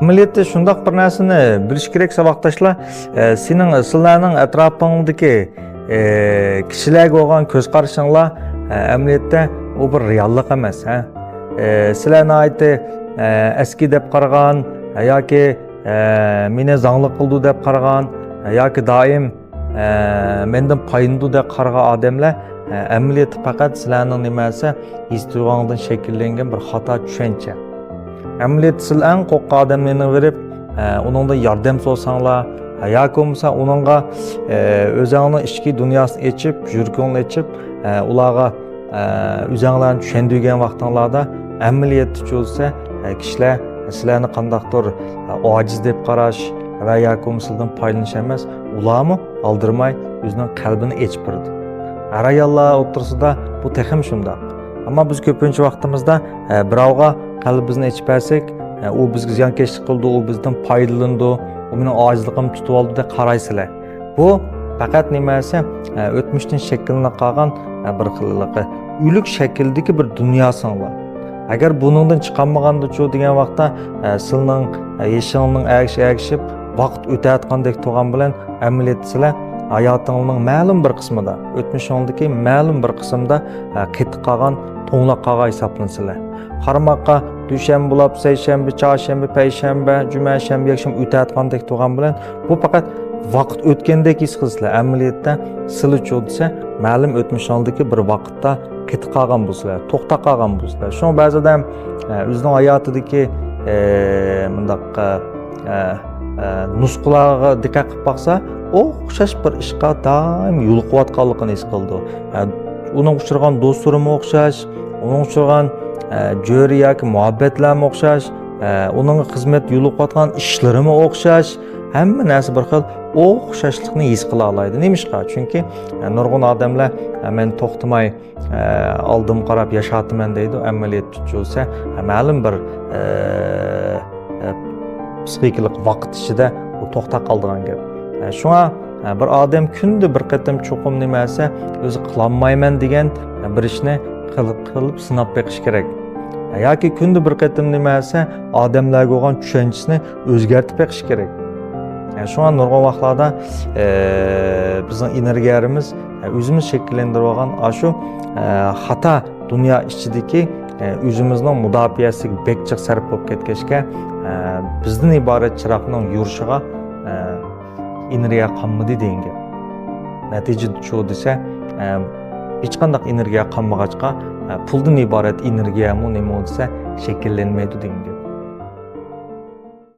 Amaliyotda shundoq bir narsani bilish kerak saboqdoshlar, sizlarning atrofingdagi kishilarga bo'lgan ko'z qarashinglar amaliyotda u bir reallik emas. Sizlarni aytdi eski deb qaragan yoki meni zangli qildi deb qaragan yoki doim mendan foydalandi deb qaragan odamlar amaliyotda faqat sizlarning nimasi his tuyg'uingdan shakllangan bir xato tushuncha. Amaliyot sizlar eng qo'rqqan odamlarni verib, uningdan yordam so'rasanglar, yoki bo'lmasa uningga o'zingning ichki dunyosini ochib, yuragingni ochib, ularga o'zinglarni tushundirgan vaqtinglarda amaliyot cho'zsa, kishilar sizlarni qandaqdir ojiz deb qarash va yoki bo'lmasadan foydalanish emas, ularni aldirmay o'zining qalbini ochib berdi. Ayollar o'rtasida bu texim shundoq. Ammo biz ko'pincha vaqtimizda birovga qalbimizni ochib bersak, u bizga ziyonkashlik qildi, u bizdan foydalandi, u mening ojizligimni tutib oldi deb qaraysizlar. Bu faqat nimasi o'tmishdan shakllanib qolgan bir xilliqi, uylik shakldagi bir dunyosinglar. Agar buningdan chiqolmaganda-chu degan vaqtda sizning yeshingning agishib, vaqt o'tayotgandek turgan bilan amaliyot sizlar hayotingizning ma'lum bir qismida, o'tmishingdagi ma'lum bir qismda qetib qolgan, to'nglab qolgan hisoblansizlar. Qarmoqqa dushanba bo'lib, seshanba, chorshanba, payshanba, juma, shanba, yakshanba o'tayotgandek turgan bilan bu faqat vaqt o'tgandek his qilsizlar. Amaliyotda sizlar cho'disa, ma'lum o'tmishingdagi bir vaqtda qetib qolgan bo'lsizlar, to'xtab qolgan bo'lsizlar. Shu ba'zida o'zining hayotidagi bundaq nusxalarga diqqat qilib boqsa, o'xshash bir ishqa doim yo'liqayotganligini his qildi. Uning uchirgan do'stlarimi o'xshash, uning uchirgan jo'ri yoki muhabbatlarmi o'xshash, uning xizmat yo'liqayotgan ishlarimi o'xshash, hamma narsa bir xil o'xshashlikni his qila oladi. Nimishqa? Chunki nurg'un odamlar men to'xtamay oldim qarab yashataman deydi, amaliyot tutsa, ma'lum bir psixikalik vaqt ichida u to'xtab qoldigan gap. Shunga bir odam kunda bir qatam cho'qim nimasi o'zi qilolmayman degan bir ishni qilib sinab beqish kerak. Yoki kunda bir qatam nimasi odamlarga bo'lgan tushunchasini o'zgartirib beqish kerak. Shunga nurg'un vaqtlarda bizning energiyamiz o'zimiz shakllantirib olgan shu xato dunyo ichidagi o'zimizning mudofaasiga bekchiq sarf bo'lib ketgachga bizdan iborat chiroqning yurishiga energiya qolmadi degan gap. Natijada shu desa, hech qanday energiya qolmag'achqa puldan iborat energiya nima bo'lsa shakllanmaydi degan gap.